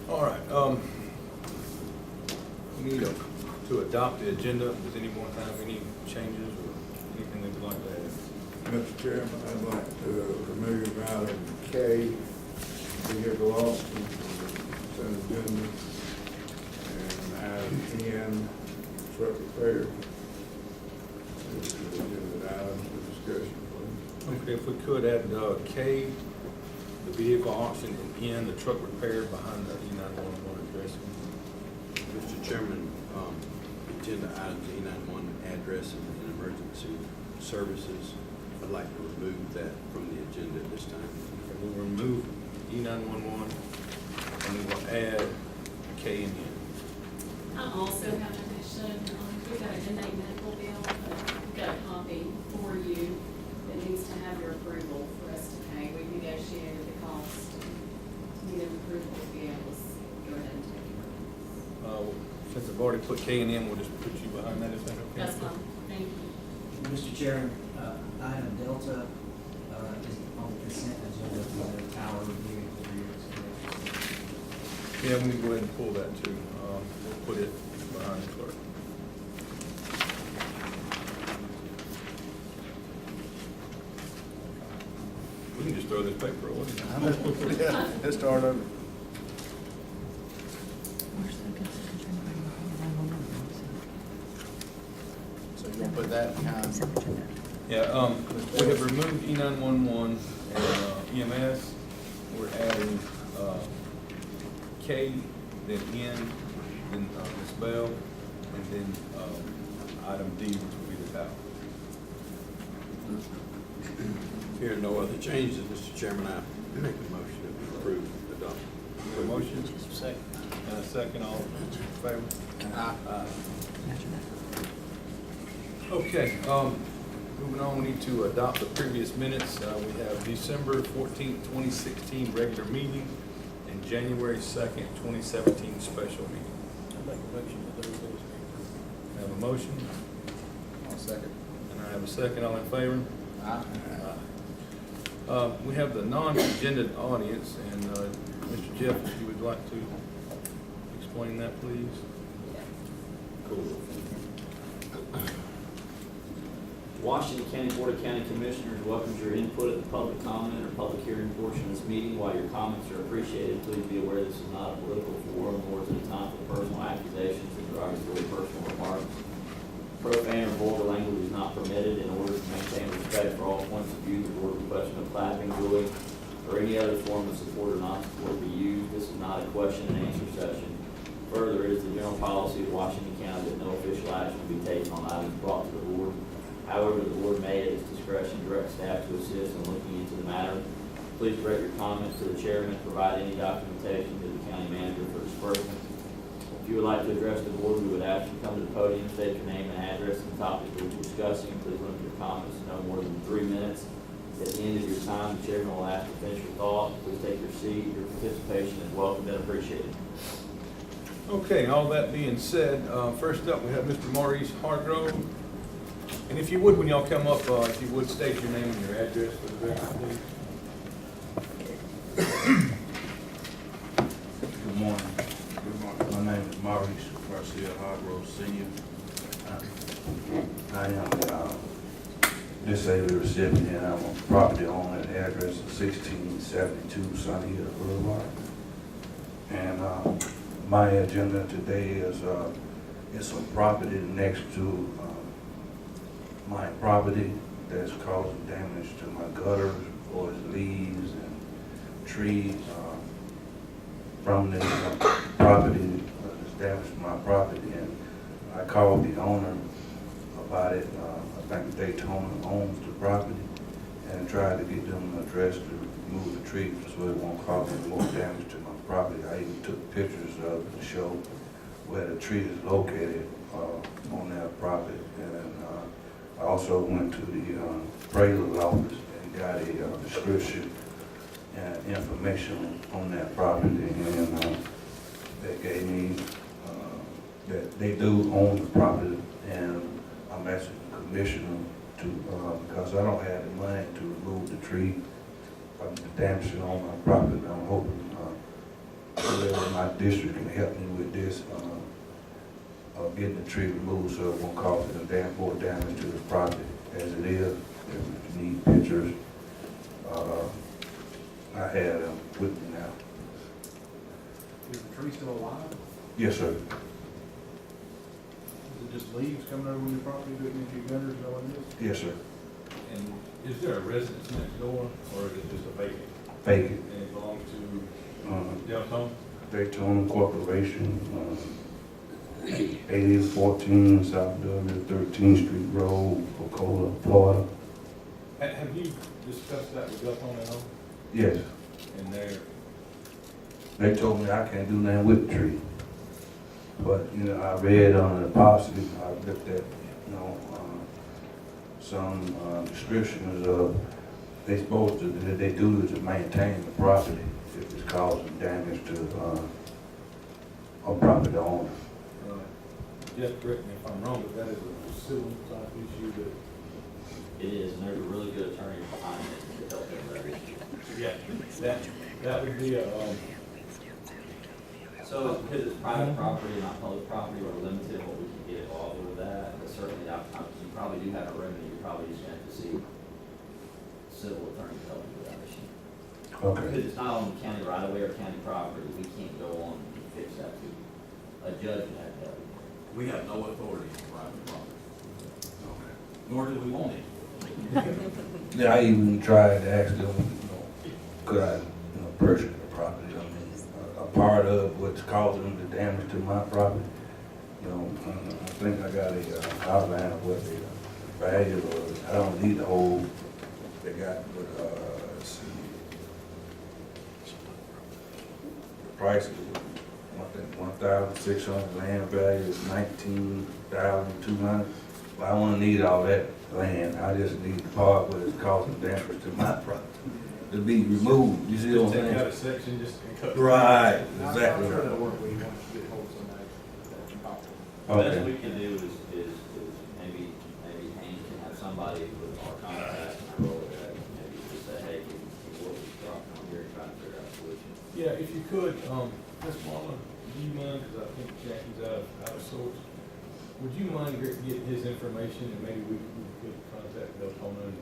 All right, we need to adopt the agenda. Does anyone have any changes or anything they'd like to add? Mr. Chairman, I'd like to remove item K, vehicle auction from the consent agenda, and item N, truck repair. These are the agenda items for discussion, please. Okay, if we could add K, the vehicle auction, and N, the truck repair behind the E911 address. Mr. Chairman, agenda items E911 address and emergency services, I'd like to remove that from the agenda at this time. Okay, we'll remove E911 and we will add K and N. I also have an addition, we've got an inmate medical bill, we've got a copy for you that needs to have your approval for us to pay. We've negotiated the cost, need an approval to be able to go ahead and take it. Since I've already put K and N, we'll just put you behind that, is that okay? That's fine, thank you. Mr. Chairman, item Delta is on the consent agenda for the tower review. Yeah, we can go ahead and pull that too. We'll put it behind the clerk. We can just throw this paper away. Yeah, let's start over. So you'll put that behind. Yeah, we have removed E911 and EMS. We're adding K, then N, then Ms. Bell, and then item D, which will be the tower. Here are no other changes, Mr. Chairman, I make the motion that we approve the document. A motion? Second. And a second, all in favor? Aye. Okay, moving on, we need to adopt the previous minutes. We have December 14th, 2016 regular meeting and January 2nd, 2017 special meeting. I make a motion to those meetings. I have a motion, I'll second. and I have a second, all in favor? Aye. We have the non-agenda audience, and Mr. Jeff, if you would like to explain that, please. Cool. Washington County Board of County Commissioners welcomes your input at the public comment or public hearing portion of this meeting. While your comments are appreciated, please be aware this is not a political forum, nor is it a time for personal accusations and derogatory personal remarks. Profane or vulgar language is not permitted. In order to maintain respect for all points of view, the board requests no clapping, booing, or any other form of support or non-support be used. This is not a question and answer session. Further, it is the general policy of Washington County that no official action will be taken on items brought to the board. However, the board may, at its discretion, direct staff to assist in looking into the matter. Please direct your comments to the chairman and provide any documentation to the county manager for disbursement. If you would like to address the board, we would ask you to come to the podium, state your name and address and the topic that we're discussing. Please limit your comments to no more than 3 minutes. At the end of your time, the chairman will ask to finish your thought. Please take your seat. Your participation is welcome and appreciated. Okay, all that being said, first up, we have Mr. Maurice Hargrove. And if you would, when y'all come up, if you would state your name and your address for the record, please. Good morning. My name is Maurice Garcia Hargrove, Senior. I am a disabled recipient. I'm a property owner at the address of 1672 Sunny Hill Boulevard. And my agenda today is some property next to my property that's causing damage to my gutters or leaves and trees from this property that's damaged to my property. And I called the owner about it. I think Daytona owns the property, and tried to get them addressed to remove the trees so it won't cause any more damage to my property. I even took pictures of it to show where the tree is located on that property. And I also went to the appraiser's office and got a description and information on that property, and that gave me that they do own the property, and I'm asking the commissioner to, because I don't have the money to remove the tree from the damage on my property. I'm hoping whoever my my district can help me with this, getting the tree removed so it won't cause any more damage to the property as it is. If you need pictures, I have them with me now. Is the tree still alive? Yes, sir. Is it just leaves coming over your property, doing into your gutters, is that what it is? Yes, sir. And is there a residence next door, or is it just a vacant? Vacant. And it belongs to Deltona? Daytona Corporation, 8014 South W 13th Street Road, Ocala, Florida. Have you discussed that with Deltona at all? Yes. And They told me I can't do nothing with the tree. But, you know, I read on the policy, I looked at, you know, some descriptions of, they supposed to, that they do is to maintain the property if it's causing damage to a property owner. Jeff, correct me if I'm wrong, but that is a civil type issue that. It is, and there's a really good attorney behind it to help them there. Yeah, that would be a, So it's because it's private property, not public property, we're limited what we can get involved with that, but certainly you probably do have a remedy, you probably just have to see civil attorney help you with that issue. Okay. Because it's not on county right of way or county property, we can't go on and fix that to a judge would have to help you. We have no authority on private property, nor do we want it. Yeah, I even tried to ask them, you know, could I, you know, purchase the property? I mean, a part of what's causing the damage to my property. You know, I think I got a outline of what the value was. I don't need the whole, they got, but, let's see. The price is, I think, 1,600, land value is 19,200. Well, I won't need all that land, I just need the part where it's causing damage to my property to be removed, you see what I'm just take out saying? a section, just cut. Right, I'm exactly. sure that'll work where you want to get hold of somebody that can talk to. The best Okay, we can do is maybe Hank can have somebody with our contact and roll it up, maybe just say, hey, what was dropping on here, trying to figure out a solution. Yeah, if you could, Ms. Marlon, do you mind, because I think Jackie's out of sorts, would you mind getting his information and maybe we could contact Deltona and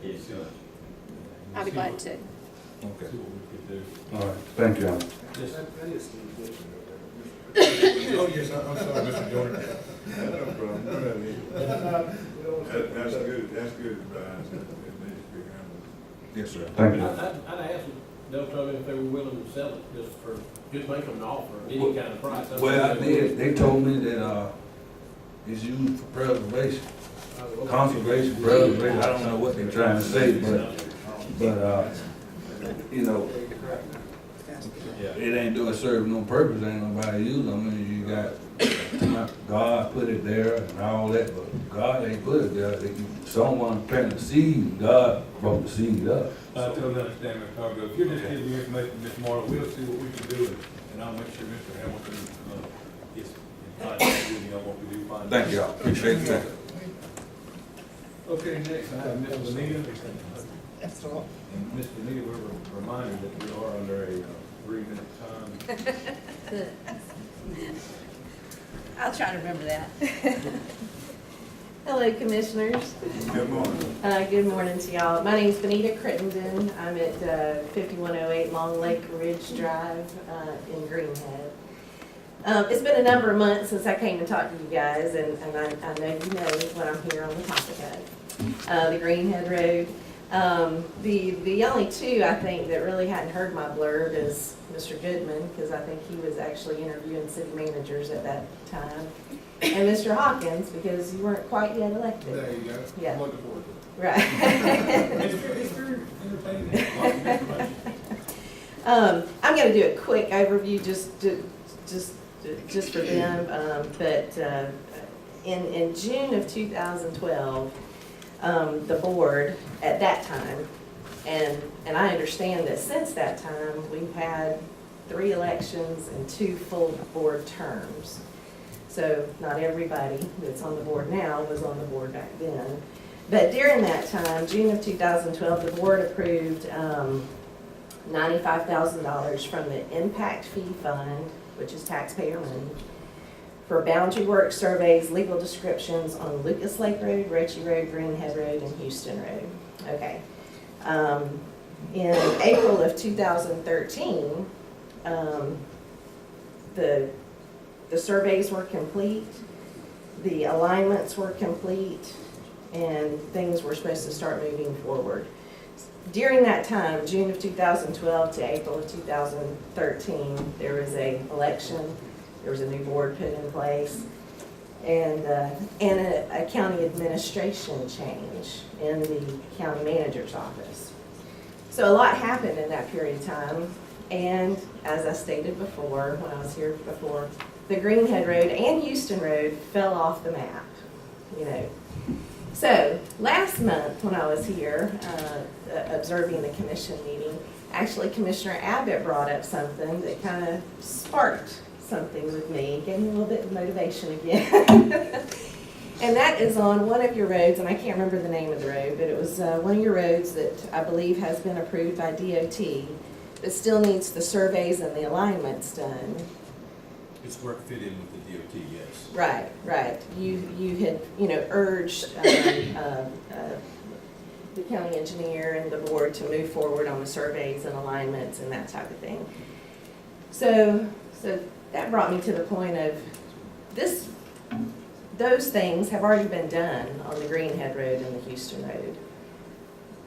Yes, see sir. and I'd be see glad what- to. okay, See what we could do. all right, thank you. Yes. That is Steve Dixon over there. Oh, yes, I'm sorry, Mr. Jordan. No problem. Go ahead, Lee. That's good advice. It needs to be handled. Yes, sir. Thank you. I'd ask Deltona if they were willing to sell it, just make them an offer, any kind of price. Well, I did, they told me that, it's used for preservation, conservation, preservation, I don't know what they're trying to say, but, you know, Yeah. it ain't doing serving no purpose, ain't nobody using them, I mean, you got, God put it there and all that, but God ain't put it there. Someone planted the seed, and God brought the seed up. I totally understand, Mr. Cargo. If you're just giving me information, Ms. Marlon, we'll see what we can do, and I'll make sure Mr. Hamilton, gets in contact with you on what we do find. Thank y'all, appreciate the time. Okay, next, I have Ms. Bonita. And Ms. Bonita, we're reminded that we are under a 3-minute time. I'll try to remember that. Hello, Commissioners. Good morning. Good morning to y'all. My name's Benita Crittenden. I'm at 5108 Long Lake Ridge Drive in Greenhead. It's been a number of months since I came and talked to you guys, and I know you know what I'm here on the topic of. The Greenhead Road. The only two, I think, that really hadn't heard my blurb is Mr. Goodman, because I think he was actually interviewing city managers at that time, and Mr. Hawkins, because you weren't quite yet elected. There you go. Yeah. I'm looking forward to it. Right. It's very entertaining, a lot of information. I'm going to do a quick overview just for them, but in June of 2012, the board at that time, and I understand that since that time, we've had 3 elections and 2 full board terms. So not everybody that's on the board now was on the board back then. But during that time, June of 2012, the board approved $95,000 from the impact fee fund which is taxpayer money, for boundary work surveys, legal descriptions on Lucas Lake Road, Roche Road, Greenhead Road, and Houston Road. Okay. In April of 2013, the surveys were complete, the alignments were complete, and things were supposed to start moving forward. During that time, June of 2012 to April of 2013, there was an election, there was a new board put in place, and a county administration change in the county manager's office. So a lot happened in that period of time, and as I stated before, when I was here before, the Greenhead Road and Houston Road fell off the map, you know. So last month when I was here observing the commission meeting, actually Commissioner Abbott brought up something that kind of sparked something with me, gave me a little bit of motivation again. And that is on one of your roads, and I can't remember the name of the road, but it was one of your roads that I believe has been approved by DOT, but still needs the surveys and the alignments done. It's where it fit in with the DOT, yes. Right, right. You had, you know, urged the county engineer and the board to move forward on the surveys and alignments and that type of thing. So that brought me to the point of this. Those things have already been done on the Greenhead Road and the Houston Road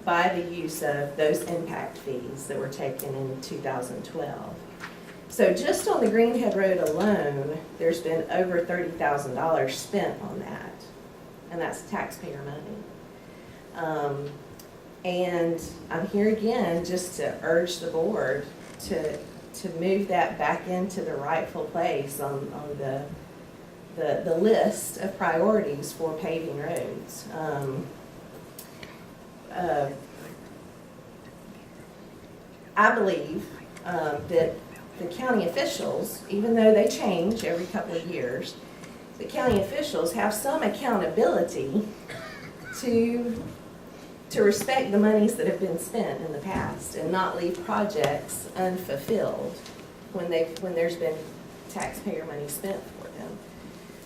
by the use of those impact fees that were taken in 2012. So just on the Greenhead Road alone, there's been over $30,000 spent on that, and that's taxpayer money. And I'm here again just to urge the board to move that back into the rightful place on the list of priorities for paving roads. I believe that the county officials, even though they change every couple of years, the county officials have some accountability to respect the monies that have been spent in the past and not leave projects unfulfilled when there's been taxpayer money spent for them.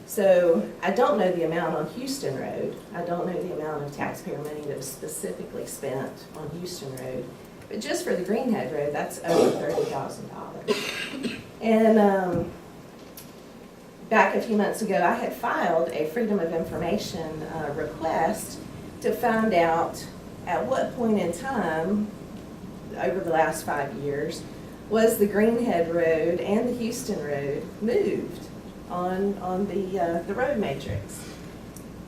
So I don't know the amount on Houston Road. I don't know the amount of taxpayer money that was specifically spent on Houston Road. But just for the Greenhead Road, that's over $30,000. And back a few months ago, I had filed a Freedom of Information request to find out at what point in time over the last 5 years was the Greenhead Road and the Houston Road moved on the road matrix.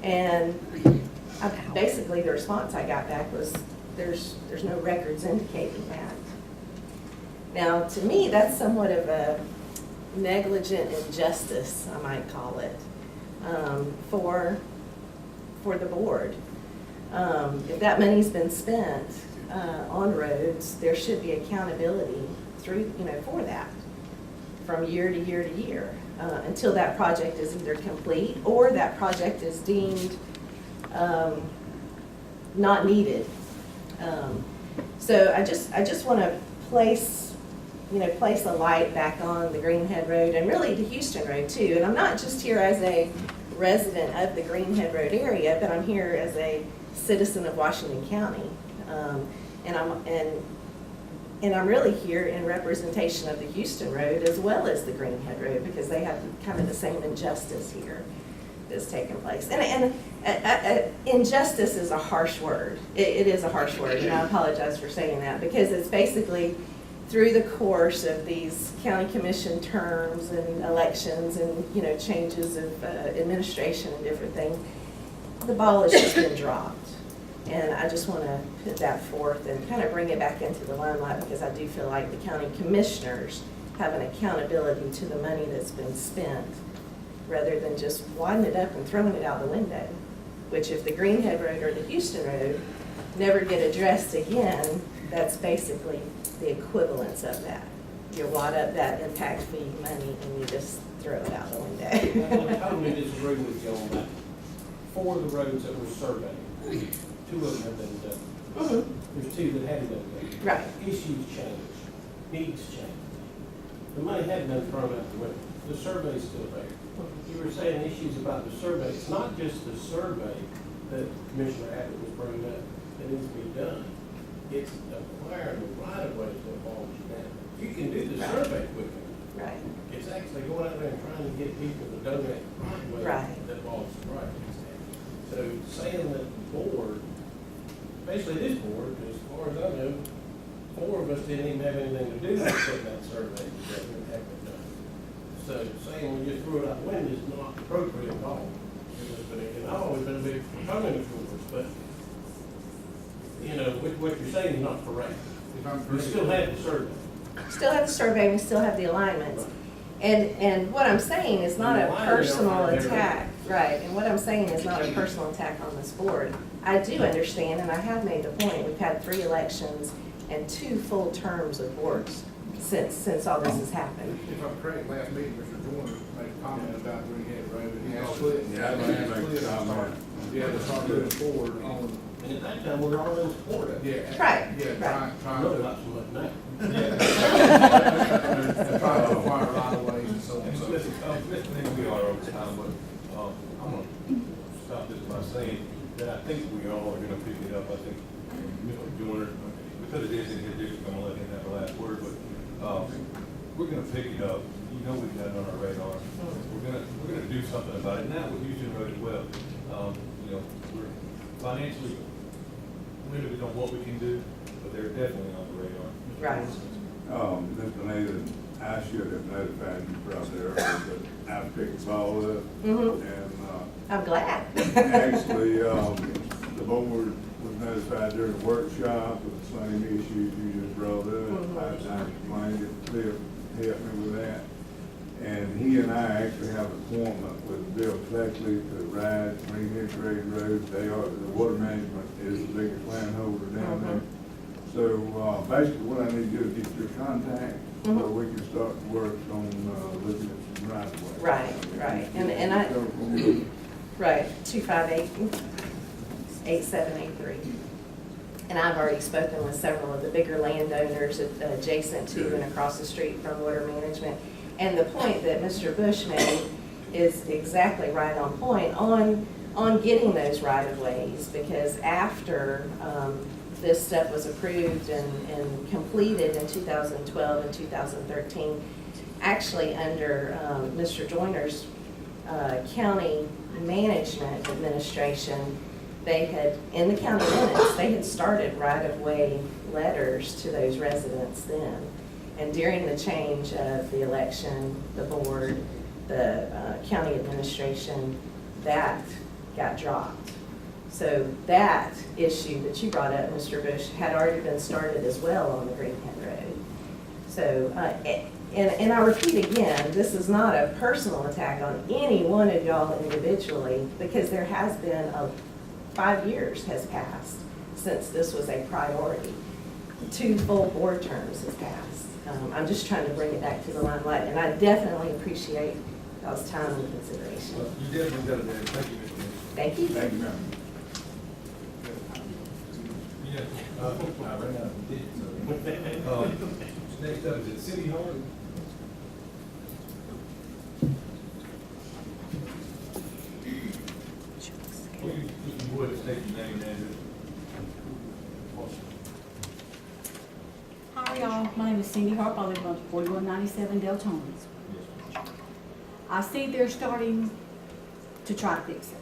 And basically the response I got back was there's no records indicating that. Now, to me, that's somewhat of a negligent injustice, I might call it, for the board. If that money's been spent on roads, there should be accountability through, for that from year to year to year until that project is either complete or that project is deemed not needed. So I just want to place a light back on the Greenhead Road and really the Houston Road too. And I'm not just here as a resident of the Greenhead Road area, but I'm here as a citizen of Washington County. And I'm really here in representation of the Houston Road as well as the Greenhead Road because they have kind of the same injustice here that's taken place. And injustice is a harsh word. It is a harsh word, and I apologize for saying that because it's basically through the course of these county commission terms and elections and changes of administration and different things, the ball has just been dropped. And I just want to put that forth and kind of bring it back into the limelight because I do feel like the county commissioners have an accountability to the money that's been spent rather than just wadding it up and throwing it out the window, which if the Greenhead Road or the Houston Road never get addressed again, that's basically the equivalence of that. You wad up that impact fee money and you just throw it out the window. I totally disagree with you on that. 4 of the roads that were surveyed, 2 of them have been done. Mm-hmm. There's 2 that haven't been done. Right. Issues change, needs change. the money hadn't been thrown out the window. The survey's still there. You were saying issues about the survey. It's not just the survey that Commissioner Abbott was bringing up that needs to be done. It's acquiring the right of way that falls down. You can do the survey quicker. Right. It's actually going out there and trying to get people to donate right of way Right. that falls right. So saying that the board, especially this board, as far as I know, 4 of us didn't even have anything to do with getting that survey together and having it done. So saying we just threw it out the window is not appropriate at all. And I've always been a big proponent of schools, but, you know, what you're saying is not correct. If I'm We correct. still have the survey. Still have the survey, we still have the alignments. And what I'm saying is not a personal attack, right, and what I'm saying is not a personal attack on this board. I do understand, and I have made the point, we've had 3 elections and 2 full terms of boards since all this has happened. If I'm correct, last meeting, Mr. Joyner made a comment about Greenhead Road. and he Yeah, asked- yeah, I did make a comment. Yeah, to start moving forward on, And at that time, we were all in support of it. yeah. Right, Yeah, right. trying Not to, about so much now. trying to acquire right of ways and so on. And So, Mr. Maybe we are over time, but, I'm gonna stop this by saying that I think we all are gonna pick it up. I think Mr. Joyner, because it is in his district, I'm gonna let him have the last word, but, we're gonna pick it up. You know we've got it on our radar. We're gonna do something about it. Now with Houston Road as well, you know, we're financially limited on what we can do, but they're definitely on the radar. Right. Mr. Nathan, I should have notified you probably earlier, but I picked the ball up. Mhm. And, I'm glad. actually, the board was notified during the workshop of the same issues you just brought up. I explained it, Cliff helped me with that. And he and I actually have an appointment with Bill Fleckley to ride Greenhead Grade Road. They are, the water management is the biggest landholder down there. So, basically what I need to do is get your contact, so we can start to work on, looking at some right of way. Right. And I, right, 258-8783. And I've already spoken with several of the bigger landowners adjacent to and across the street from water management. And the point that Mr. Bush made is exactly right on point on getting those right-of-ways, because after this stuff was approved and completed in 2012 and 2013, actually under Mr. Joyner's county management administration, they had, in the county limits, they had started right-of-way letters to those residents then. And during the change of the election, the board, the county administration, that got dropped. So that issue that you brought up, Mr. Bush, had already been started as well on the Greenhead Road. So, and I repeat again, this is not a personal attack on any one of y'all individually, because there has been 5 years has passed since this was a priority. 2 full board terms has passed. I'm just trying to bring it back to the limelight, and I definitely appreciate y'all's time and consideration. Well, you definitely got it there. Thank you, Mr. Minister. Thank you. Thank you, ma'am. Yeah, I ran out of digits. Next up, is it City Hall? Will you go ahead and state your name and address? Hi, y'all. My name is Cindy Harp. I live on 4197 Deltona. I see they're starting to try to fix it.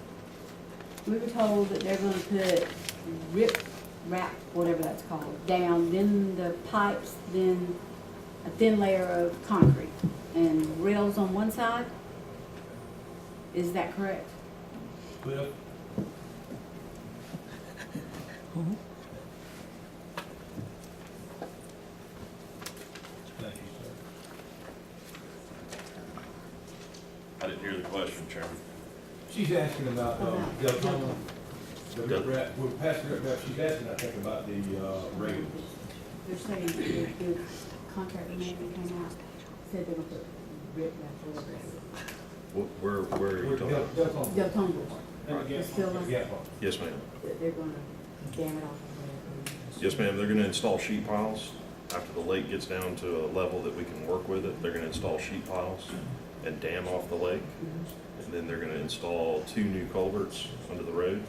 We were told that they're gonna put wrap, whatever that's called, down, then the pipes, then a thin layer of concrete and rails on one side. Is that correct? Cliff? Thank you, sir. I didn't hear the question, Chairman. She's asking about, About Deltona, the riprap, we're past the riprap, she's asking, I think, about the, rails. They're saying the contract man that came out said they're gonna put rip wrap over it. Where are you talking about? Deltona. Deltona, And the It's gap, still the on. gap pump. Yes, ma'am. that they're gonna dam it off of there. Yes, ma'am. They're gonna install sheet piles after the lake gets down to a level that we can work with it, they're gonna install sheet piles and dam off the lake. And then they're gonna install 2 new culverts under the road,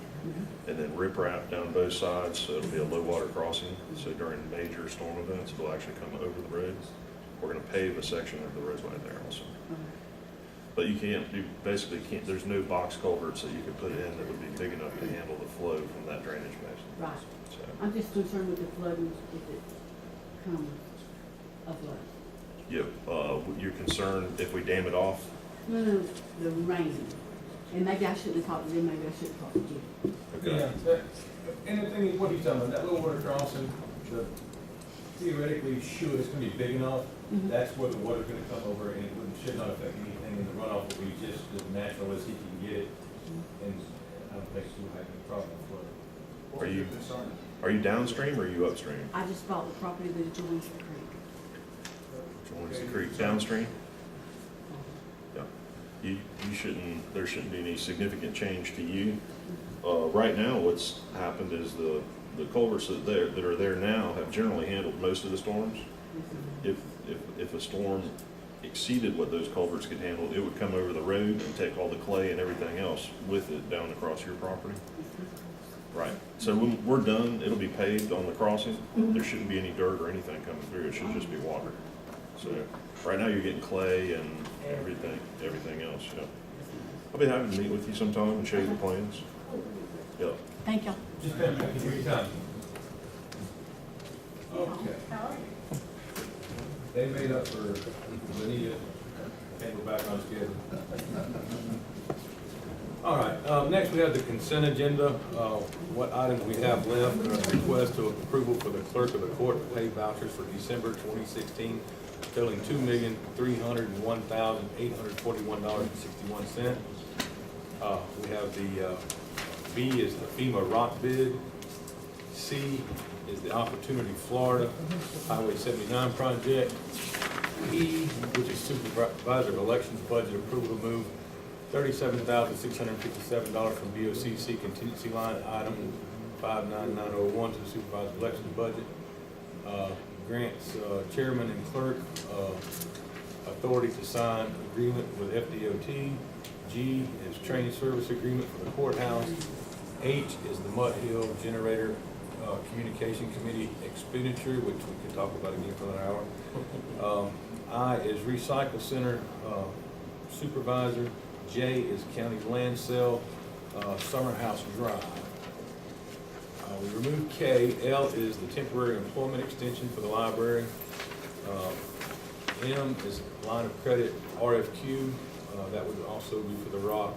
and then riprap down both sides, so it'll be a low water crossing. So during major storm events, it'll actually come over the road. We're gonna pave a section of the roadway there also. But you basically can't, there's no box culverts that you could put in that would be big enough to handle the flow from that drainage basin. Right. So, I'm just concerned with the flooding if it comes a flood. you're concerned if we dam it off? No, the rain. And maybe I shouldn't have talked to them, maybe I should have talked to you. Yeah, and the thing is, what he's talking about, that little water crossing, theoretically should, it's gonna be big enough, that's where the water's gonna come over, and it should not affect anything, and the runoff will be just as natural as he can get it, and I don't think we'll have any problem with it. Are you downstream or are you upstream? I just bought the property that adjoins the creek. Joins the creek downstream? Yeah. You shouldn't, there shouldn't be any significant change to you. Right now, what's happened is the culverts that are there now have generally handled most of the storms. If a storm exceeded what those culverts could handle, it would come over the road and take all the clay and everything else with it down across your property. Right. So when we're done, it'll be paved on the crossing. There shouldn't be any dirt or anything coming through. It should just be water. So right now you're getting clay and everything else. Yeah. I'll be happy to meet with you sometime and show you the plans. Yeah. Thank you. Just kind of give you time. Okay. They made up for Benita, can't go back on schedule. All right, next we have the consent agenda. What items we have left, request of approval for the clerk of the court to pay vouchers for December 2016, totaling $2,301,841.61. We have the B is the FEMA rock bid. C is the Opportunity Florida Highway 79 project. E, which is Supervisor of Elections budget approval to move $37,657 from BOCC contingency line item 59901 to the Supervisor of Elections budget. Grants chairman and clerk authority to sign agreement with FDOT. G is training service agreement for the courthouse. H is the Mutt Hill Generator Communication Committee expenditure, which we can talk about again for an hour. I is Recycle Center Supervisor. J is County Land Sale Summer House Drive. We removed K. L is the temporary employment extension for the library. M is line of credit RFQ. That would also be for the rock.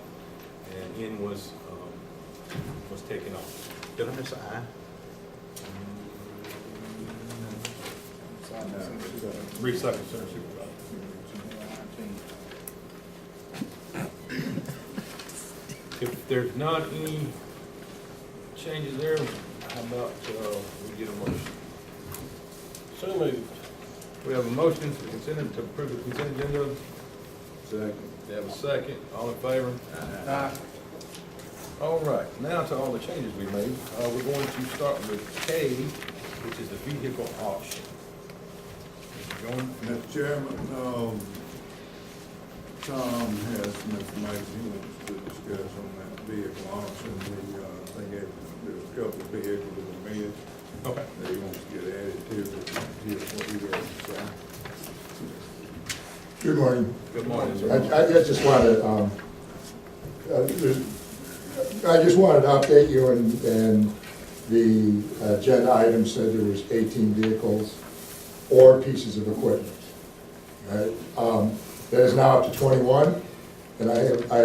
And N was taken off. Did I miss an I? Recycle Center Supervisor. If there's not any changes there, how about we get a motion? So moved. We have a motion for consent to approve the consent agenda. Second. We have a second. All in favor? Aye. All right, now to all the changes we made. We're going to start with K, which is the vehicle auction. Mr. Jones? Mr. Chairman, Tom has some information he wants to discuss on that vehicle auction. I think there's a couple of vehicles in the mid Okay. that he wants to get added to, but here's what he has to say. Good morning. Good morning, sir. I just wanted, I just wanted to update you, and the agenda item said there was 18 vehicles or pieces of equipment. Right? That is now up to 21, and I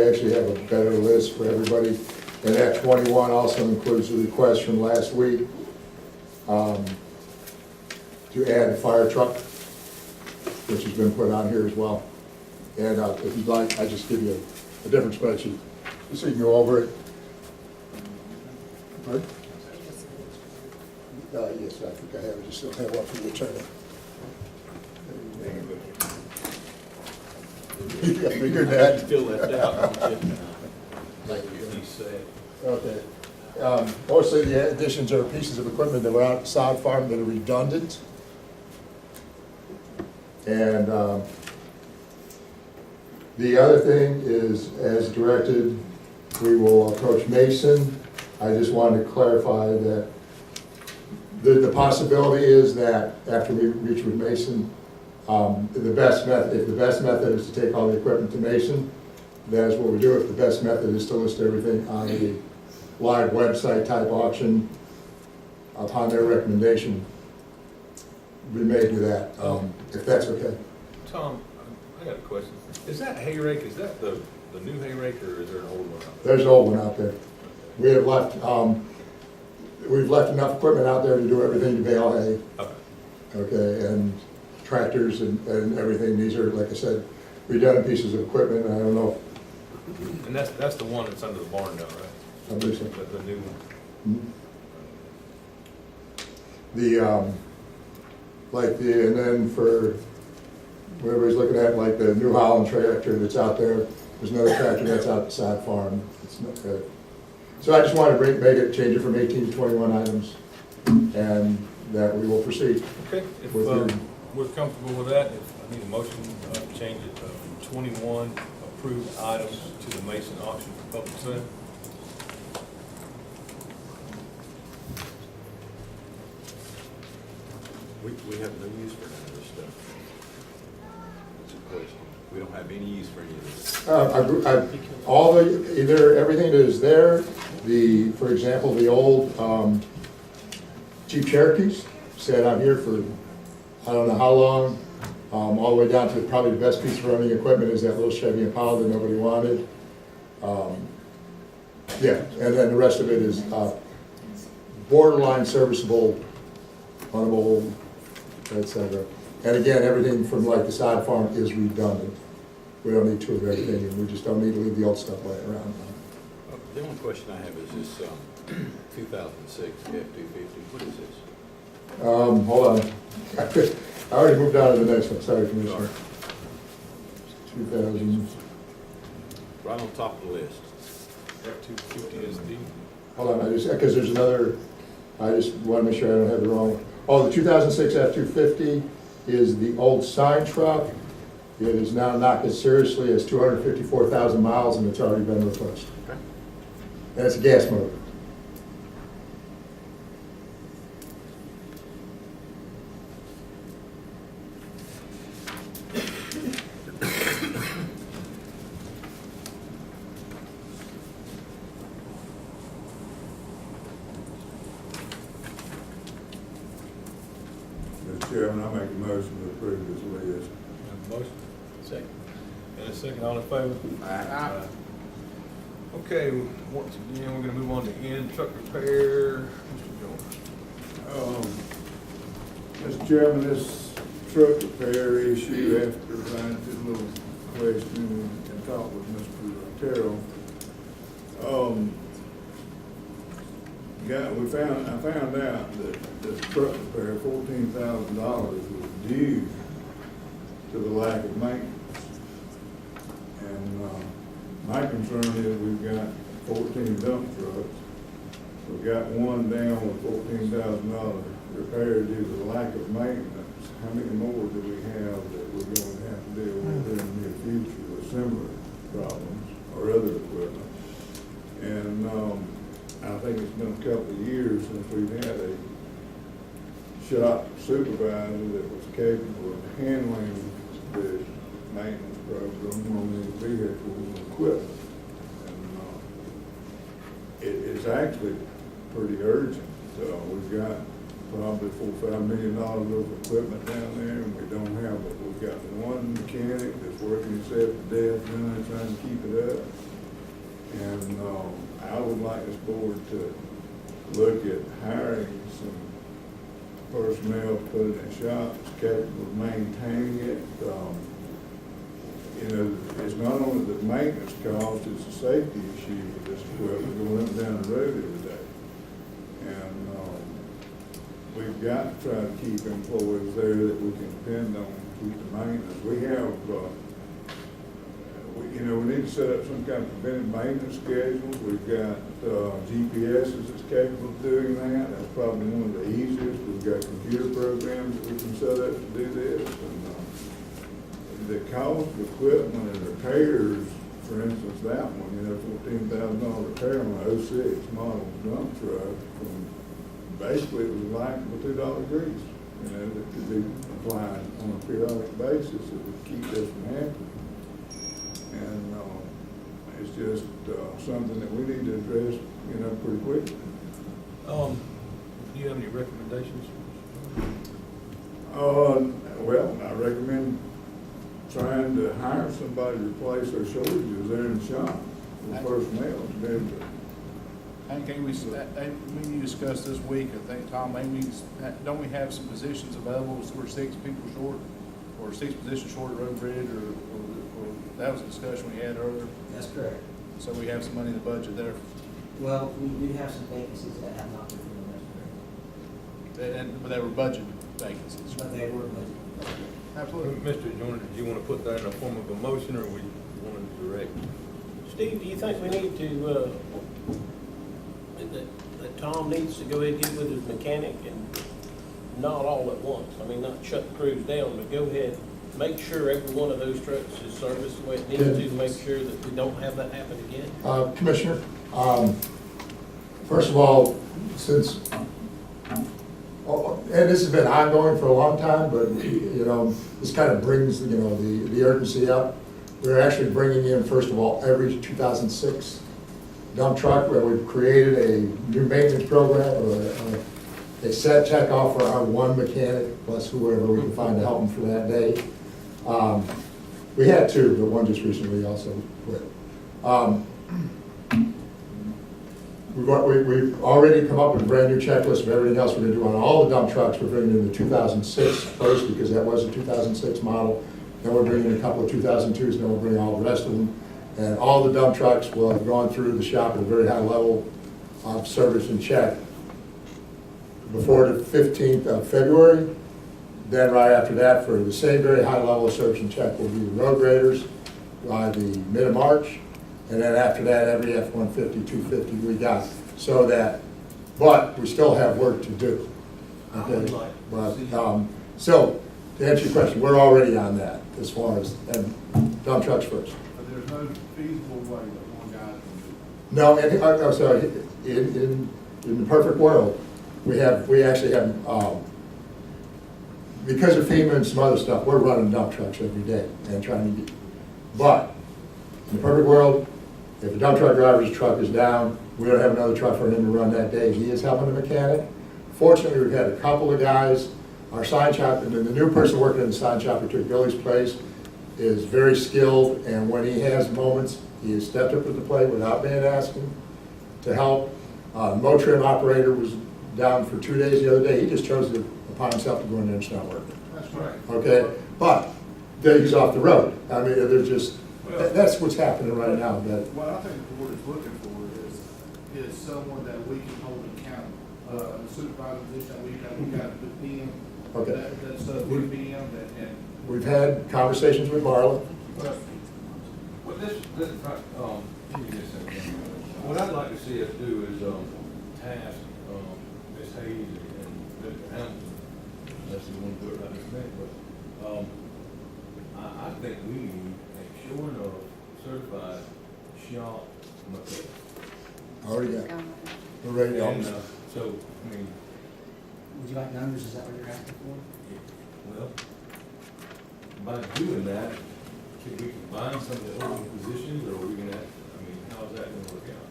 actually have a better list for everybody. And that 21 also includes the request from last week to add a fire truck, which has been put on here as well. And if you'd like, I just give you a different spreadsheet, so you can go over it. Pardon? Yes, I think I have it. I still have one for the attorney. You figured that. Feel left out. Like you said. Okay. Mostly the additions are pieces of equipment that were out at sod farm that are redundant. And the other thing is, as directed, we will approach Mason. I just wanted to clarify that the possibility is that after we reach with Mason, the best method, if the best method is to take all the equipment to Mason, that is what we do. If the best method is to list everything on a live website type auction, upon their recommendation, we may do that, if that's okay. Tom, I got a question. Is that hay rake, is that the new hay rake, or is there an old one out There's an old one out there. We have left, we've left enough equipment out there to do everything to bale hay. there? Okay. Okay, and tractors and everything. These are, like I said, redundant pieces of equipment. I don't know. And that's the one that's under the barn now, right? I believe so. The new one. And then for whoever's looking at, like the New Holland tractor that's out there, there's another tractor that's outside farm. It's not good. So I just wanted to make it, change it from 18 to 21 items, and that we will proceed. Okay, if With your- we're comfortable with that, if I need a motion, change it from 21 approved items to the Mason auction for public sale. We have no use for none of this stuff. That's a question. We don't have any use for any of this. All the, either everything that is there, for example, the old Jeep Cherokees, sat out here for, I don't know how long, all the way down to probably the best piece of running equipment is that little Chevy Impala that nobody wanted. Yeah, and then the rest of it is borderline serviceable, runnable, etc. And again, everything from like the side farm is redundant. We don't need two of everything, and we just don't need to leave the old stuff laying around. The only question I have is this 2006 F-250. What is this? Hold on. I already moved on to the next one, sorry, Commissioner. 2000, Right on top of the list. F-250 SD. hold on, because there's another, I just want to make sure I don't have the wrong one. Oh, the 2006 F-250 is the old sign truck. It is now not as seriously as 254,000 miles, and it's already been replaced. Okay. And it's a gas motor. Mr. Chairman, I make a motion to approve this list. Have a motion? Second. And a second, all in favor? Aye. Okay, once again, we're gonna move on to end truck repair. Mr. Jones. Mr. Chairman, this truck repair issue, after I did a little question and talk with Mr. Terrell, I found out that this truck repair, $14,000 was due to the lack of maintenance. And my concern is we've got 14 dump trucks. We've got one down with $14,000 repair due to the lack of maintenance. How many more do we have that we're going to have to deal with in the near future with similar problems or other equipment? And I think it's been a couple of years since we've had a shop supervisor that was capable of handling this maintenance program on these vehicles and equipment. And it's actually pretty urgent. We've got probably $4 or $5 million worth of equipment down there, and we don't have it. We've got one mechanic that's working himself to death now, trying to keep it up. And I would like this board to look at hiring some personnel to put in a shop that's capable of maintaining it. You know, it's not only the maintenance cost, it's a safety issue with this equipment going up and down the road every day. And we've got to try to keep employees there that we can depend on to keep the maintenance. We have, we need to set up some kind of preventive maintenance schedule. We've got GPSs that's capable of doing that. That's probably one of the easiest. We've got computer programs that we can set up to do this. And the cost of equipment and repairs, for instance, that one, $14,000 repair on a 06 model dump truck, basically it was like with $2 grease, that could be applied on a periodic basis, it would keep this from happening. And, it's just, something that we need to address, pretty quickly. Do you have any recommendations? Well, I recommend trying to hire somebody to replace their shortages there in the shop with personnel to be able to. And can we, when you discussed this week, I think, Tom, maybe, don't we have some positions available, so we're 6 people short, or 6 positions short at Road Bridge, or that was a discussion we had earlier, That's correct. so we have some money in the budget there. Well, we do have some vacancies that have not been filled, that's correct. But they were budget vacancies. But they were budget. Absolutely. Mr. Joyner, did you want to put that in a form of a motion, or we want to direct? Steve, do you think we need to, that Tom needs to go ahead and get with his mechanic and not all at once? I mean, not shut the crews down, but go ahead, make sure every one of those trucks is serviced the way it needs to make sure that we don't have that happen again? Commissioner, first of all, since, and this has been ongoing for a long time, but, this kind of brings, the urgency up. We're actually bringing in, first of all, every 2006 dump truck, where we've created a new maintenance program, or a set check off for our one mechanic, plus whoever we can find to help them for that day. We had 2, but one just recently also quit. We've already come up with a brand new checklist of everything else we're gonna do on all the dump trucks. We're bringing in the 2006 first, because that was a 2006 model. Then we're bringing in a couple of 2002s, then we'll bring all the rest of them. And all the dump trucks will have gone through the shop at a very high level of service and check before the 15th of February. Then right after that, for the same very high level of service and check, will be the road graders by the mid of March. And then after that, every F-150, 250 we got. So that, but we still have work to do. Okay? But, so, to answer your question, we're already on that as far as, and dump trucks first. But there's no feasible way that one guy can do it. No, and, I'm sorry, in the perfect world, we actually have, because of FEMA and some other stuff, we're running dump trucks every day and trying to get, but in the perfect world, if a dump truck driver's truck is down, we don't have another truck for him to run that day. He is helping the mechanic. Fortunately, we've had a couple of guys, our sign shop, and then the new person working in the sign shop who took Billy's place is very skilled, and when he has moments, he has stepped up to the plate without being asked him to help. Motrim operator was down for 2 days the other day. He just chose upon himself to go in there and start working. That's right. Okay, but he's off the road. I mean, they're just, that's what's happening right now. That What I think the board is looking for is someone that we can hold accountable. Supervisor position, we got to put PM. Okay. That stuff with PM and. we've had conversations with Marla. Well, what I'd like to see us do is, task, Ms. Hayes and Mr. Hamilton, unless you want to do it right this minute, but, I think we need a short of certified shop mechanic. Already got, we're ready to And, go. so, I mean, Would you like numbers, is that what you're asking for? well, by doing that, can we combine some of the open positions, or are we gonna, I mean, how's that gonna work out?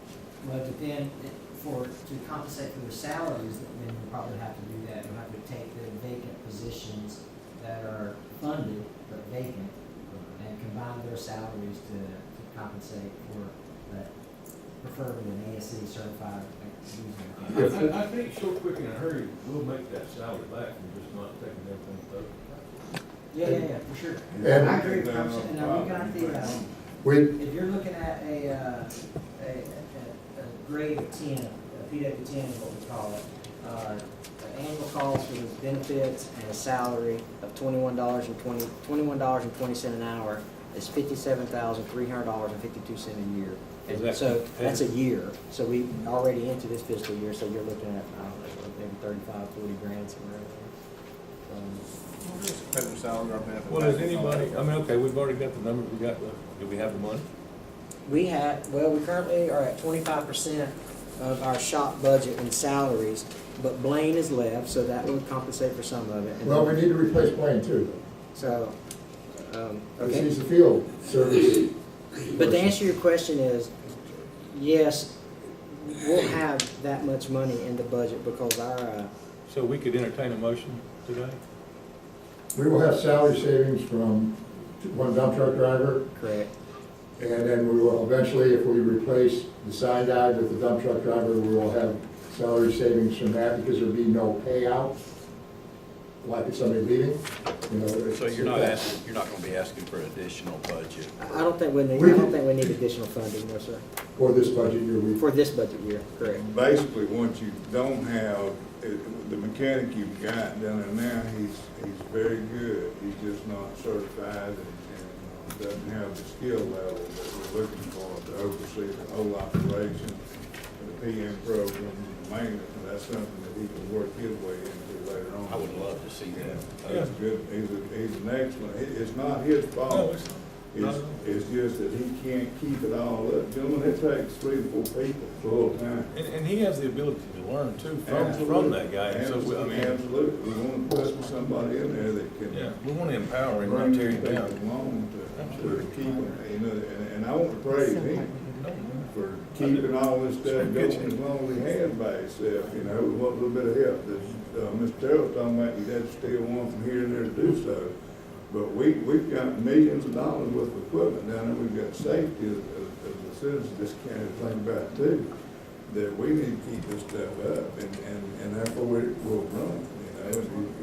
Well, to compensate for the salaries, then we'll probably have to do that. We'll have to take the vacant positions that are funded but vacant and combine their salaries to compensate for that, preferably an ASC certified user. I think so quick in a hurry, we'll make that salary back and just not taking everything through. Yeah, for sure. And- I agree with you. And now we got the, We, if you're looking at a grade of 10, a PW10 is what we call it, the annual cost for the benefits and a salary of $21.20 an hour is $57,300.52 a year. Is And that so competitive? that's a year. So we already into this fiscal year, so you're looking at, I don't know, maybe 35, 40 grand somewhere in Pay their salary, our benefit. Well, is package, all that. anybody, I mean, okay, we've already got the numbers, do we have the money? We currently are at 25% of our shop budget in salaries, but Blaine is left, so that would compensate for some of it. And Well, we need to replace Blaine too, So, because okay. he's the field service. But to answer your question is, yes, we'll have that much money in the budget because our, So we could entertain a motion today? We will have salary savings from one dump truck driver, correct, and then we will eventually, if we replace the sign guy with the dump truck driver, we will have salary savings from that because there'll be no payout, like if somebody leaving, you know. So you're not gonna be asking for additional budget? I don't think we need additional funding, no, sir. For this budget year, we. For this budget year, correct. Basically, what you don't have, the mechanic you've got down there now, he's very good. He's just not certified and doesn't have the skill level that we're looking for to oversee the whole operation, the PM programs, and the maintenance, and that's something that he can work his way into later on. I would love to see that. He's good, he's an excellent, it's not his No, fault. it's not. It's just that he can't keep it all up. Gentlemen, it takes 3 to 4 people full time. And he has the ability to learn too from that guy. And so, I mean, Absolutely, we want to put somebody in there that can. yeah, we want to empower him, not Bring tear these him people down. along to keep them, you know, and I want to praise him for keeping all this stuff going as long as he has by himself, you know, with what little bit of help that, Mr. Terrell's talking about, you had to steal one from here and there to do so. But we've got millions of dollars worth of equipment down there, we've got safety of the citizens of this county to think about too, that we need to keep this stuff up, and therefore it will run, you know.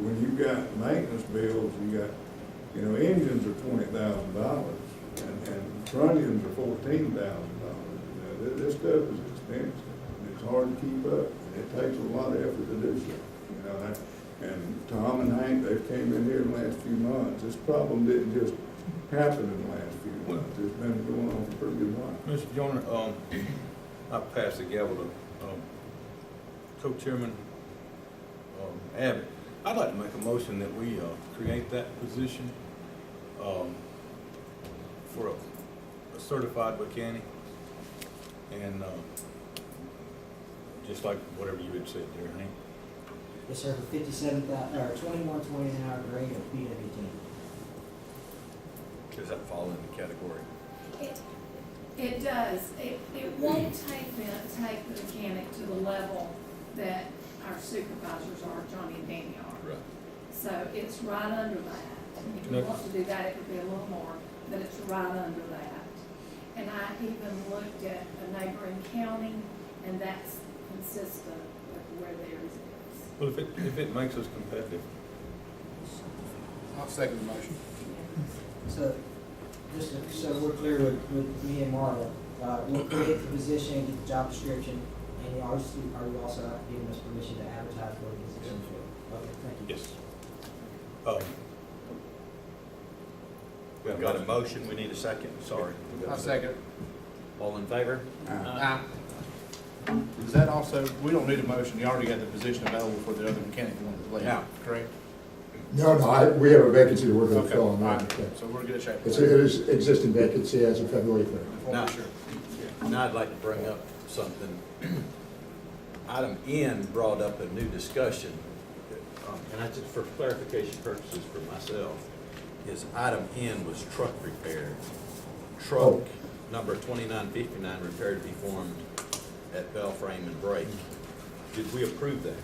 When you've got maintenance bills, you got, you know, engines are $20,000, and trunnions are $14,000. You know, this stuff is expensive, and it's hard to keep up, and it takes a lot of effort to do so, you know. And Tom and Hank, they've came in here in the last few months. This problem didn't just happen in the last few months. It's been going on for a pretty good while. Mr. Joyner, I passed the gavel to co-chairman Abbott. I'd like to make a motion that we create that position for a certified mechanic, and just like whatever you had said there, Hank. Yes, sir, for $21.20 an hour grade of PWT. Does that fall in the category? It does. It won't take the mechanic to the level that our supervisors are, Johnny and Danny are. Right. So it's right under that. If you want to do that, it could be a little more, but it's right under that. And I even looked at a neighboring county, and that's consistent with where theirs is. Well, if it makes us competitive. I'll second the motion. So, so we're clear with me and Marla, we'll create the position, get the job description, and you also, are you also giving us permission to advertise for the position as well? Okay, thank you. Yes. We've got a motion, we need a second, sorry. I'll second. All in favor? Does that also, we don't need a motion, you already got the position available for the other mechanic one to play, Yeah. correct? No, we have a vacancy that we're going to Okay, fill all on right, that. so we're in good shape. It is existing vacancy as of February 3rd. Just wanna be sure. Now I'd like to bring up something. Item N brought up a new discussion, and I just, for clarification purposes for myself, is item N was truck repair. Truck number 2959, repair to be formed at bell frame and brake. Did we approve that?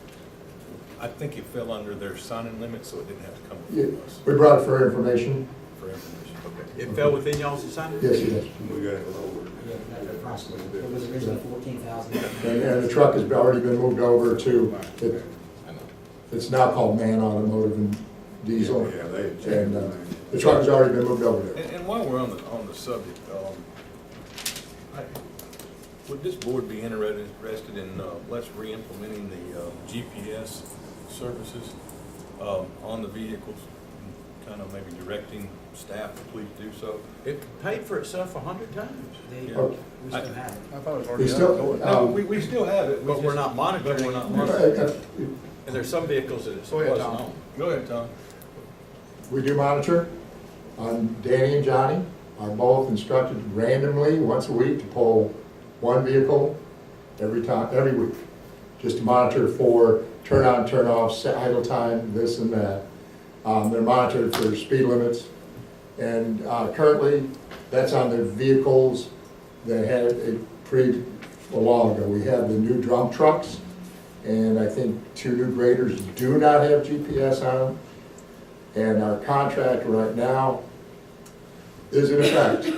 I think it fell under their signing limit, so it didn't have to come Yeah, before us we brought it for information. for information. Okay. It fell within y'all's assignment? Yes, it is. We got it lowered. Yeah, approximately. It was originally 14,000. And the truck has already been moved over to, it's now called Man Automotive and Diesel. Yeah, they had changed And the name. the truck has already been moved over there. And while we're on the subject, would this board be interested in let's re-implementing the GPS services on the vehicles, kind of maybe directing staff to please do so? It paid for itself 100 times. Okay. We still have it. I thought it was We already still, done. No, we still have it. But we're not monitoring. But we're not monitoring. And there's some vehicles that it Go ahead, wasn't Tom. on. Go ahead, Tom. We do monitor. Danny and Johnny are both instructed randomly, once a week, to pull one vehicle every week, just to monitor for turn on, turn off, idle time, this and that. They're monitored for speed limits. And currently, that's on the vehicles that had a while ago. We have the new drum trucks, and I think 2 new graders do not have GPS on them. And our contract right now is in effect.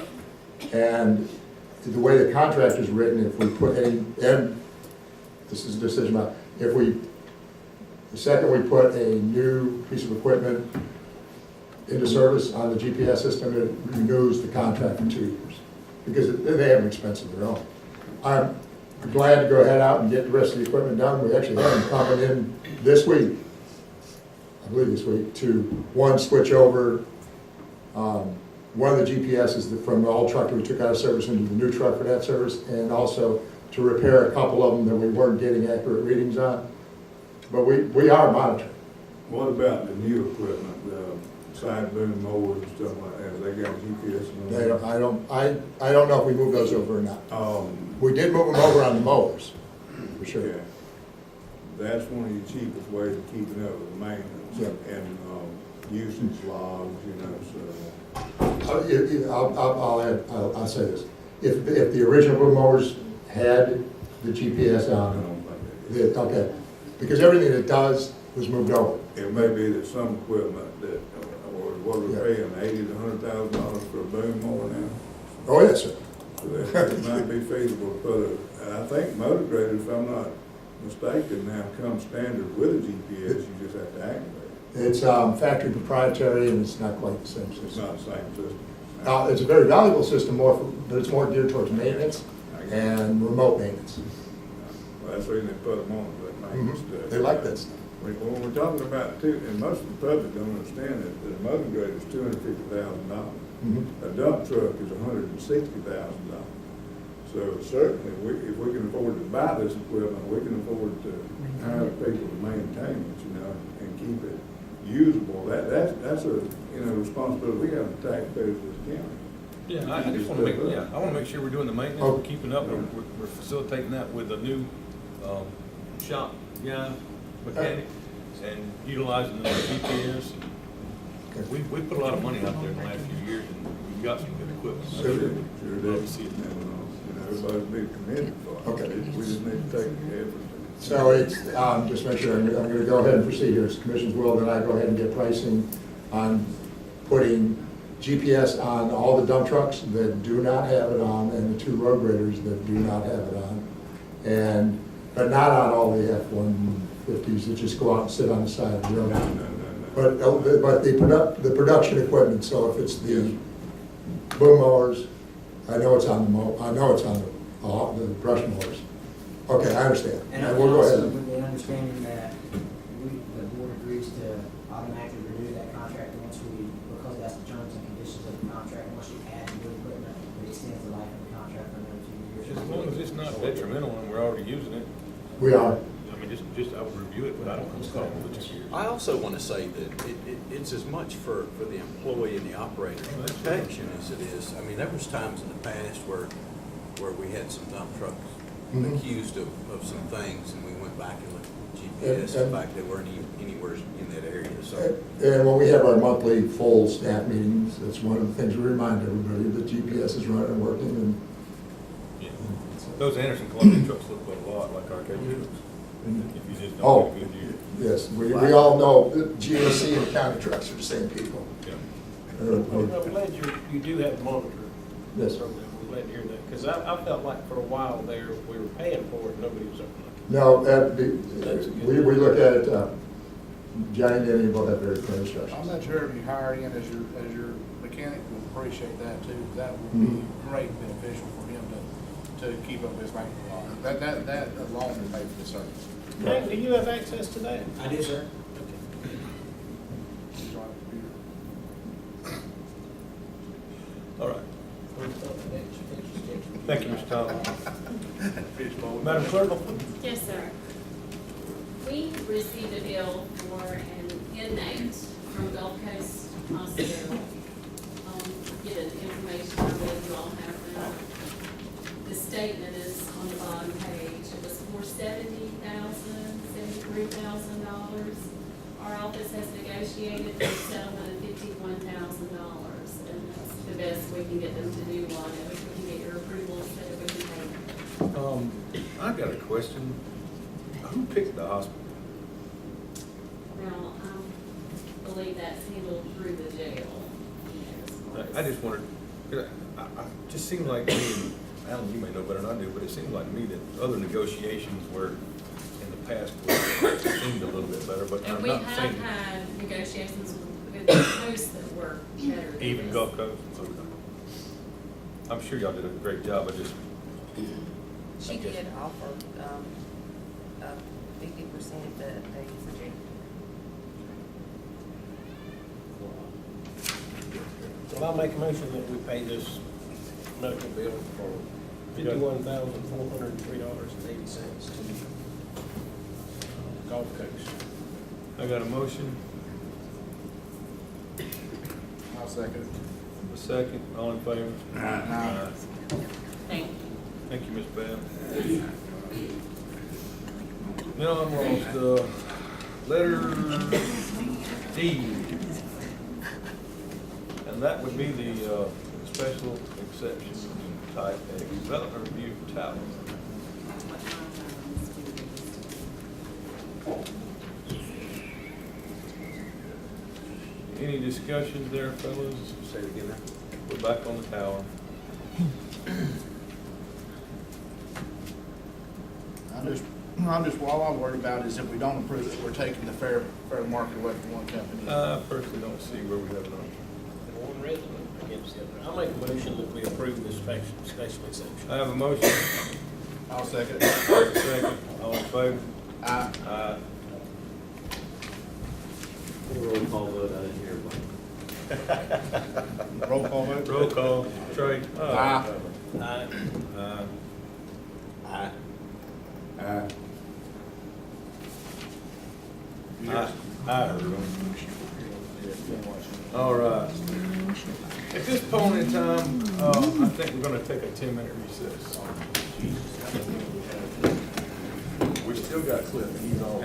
And the way the contract is written, if we put any, and this is a decision about, the second we put a new piece of equipment into service on the GPS system, it renews the contract for 2 years, because they have an expense of their own. I'm glad to go ahead out and get the rest of the equipment done. We actually have them coming in this week, I believe this week, to one switch over, one of the GPSs from the old truck that we took out of service into the new truck for that service, and also to repair a couple of them that we weren't getting accurate readings on. But we are monitoring. What about the new equipment, the side boom mowers and stuff like that? Have they got GPS on They them? don't, I don't know if we moved those over or not. We did move them over on the mowers, for sure. Okay. That's one of the cheapest ways of keeping up with the maintenance Yeah. and usage logs, you know, I'll say this. If the original boom mowers had the GPS I on don't them, think they do. okay, because everything it does was moved over. It may be that some equipment that, or what we're paying, $80,000 to $100,000 for a boom mower now. Oh, yes, sir. So that it might be feasible to put I think motor graders, if I'm not mistaken, now come standard with a GPS, you just have to activate it. It's factory proprietary, and it's not quite the same It's system. not the same system. It's a very valuable system, but it's more geared towards maintenance and remote maintenance. Well, that's the reason they put them on, that maintenance stuff. They like that stuff. When we're talking about and most of the public don't understand it, that a motor grader is $250,000. A dump truck is $160,000. So certainly, if we can afford to buy this equipment, we can afford to hire people to maintain it, you know, and keep it usable. That's a, responsibility we have the taxpayers of this county. Yeah, I just want to make sure we're doing the maintenance, we're keeping up, and we're facilitating that with a new shop guy, mechanic, and utilizing the GPS. We put a lot of money out there in the last few years, and we've got some good equipment. Sure Love did. to see it. Everybody's been committed for it. Okay. We just need to take the effort. So it's, just make sure, I'm gonna go ahead and proceed here. It's the commission's will that I go ahead and get pricing on putting GPS on all the dump trucks that do not have it on, and the 2 road graders that do not have it on. But not on all the F-150s that just go out and sit on the side of the road. But the production equipment, so if it's the boom mowers, I know it's on the brush mowers. Okay, I understand. And We'll go also ahead. with the understanding that the board agrees to automatically renew that contract because that's the terms and conditions of the contract, once you add new equipment, it extends the life of the contract for another 2 years. As long as it's not detrimental and we're already using it, We are. I mean, I would review it, but I don't understand what it's years. I also want to say that it's as much for the employee and the operator's protection as it is. I mean, there was times in the past where we had some dump trucks accused of some things, and we went back and looked at GPS. In fact, they weren't anywhere in that area, so. And when we have our monthly full staff meetings, that's one of the things we remind everybody, that GPS is running and working, and Yeah. Those Anderson Columbia trucks look a lot like our county trucks. If you just Oh. don't get a good year. yes, we all know that GAC and county trucks are the same people. Yeah. I'm glad you do have a monitor Yes. program. I'm glad to hear that, because I felt like for a while there, we were paying for it, nobody was opening it. No, we look at it, Johnny and Danny both have very clear instructions. I'm not sure if you hire in as your mechanic will appreciate that too. That would be great beneficial for him to keep up his maintenance. That alone will pay for the service. Hank, do you have access to that? I do, sir. He's on the computer. All right. Thank you, Mr. Thomas. Madam Clerk? Yes, sir. We received a bill for an inmate from Gulf Coast Hospital. Get an information, I believe you all have that. The statement is on the bottom page. It was for $73,000. Our office has negotiated for a settlement of $51,000, and that's the best we can get them to do one. If we can get your approval, so that we can pay. I've got a question. Who picked the hospital? Now, I believe that's handled through the jail. I just wondered, just seemed like me, and Alan, you may know better than I do, but it seemed like to me that other negotiations were, in the past, seemed a little bit better, but And I'm we not have saying. had negotiations with the coast that were better than Even this. Gulf Coast? Okay. I'm sure y'all did a great job, I just. She did offer, 50% that they rejected. Well, I'll make a motion that we pay this medical bill for $51,403.80 to Gulf Coast. I got a motion, I'll second it. a second, all in favor? Aye. Thank you. Thank you, Ms. Bell. Now I'm on letter D. And that would be the special exception type A development review tower. Any discussions there, fellas? Say it again now. We're back on the tower. All I'm worried about is if we don't approve it, we're taking the fair market away from one company. I personally don't see where we have it on. And one resident against the other. I'll make a motion that we approve this special exception. I have a motion. I'll second it. Second, all in favor? Aye. Aye. Roll call vote, I didn't hear one. Roll call vote. Roll call, Trey. Aye. Aye. Aye. Aye. Aye. Aye. All right. At this point in time, I think we're gonna take a 10-minute recess. We still got Cliff, he's on.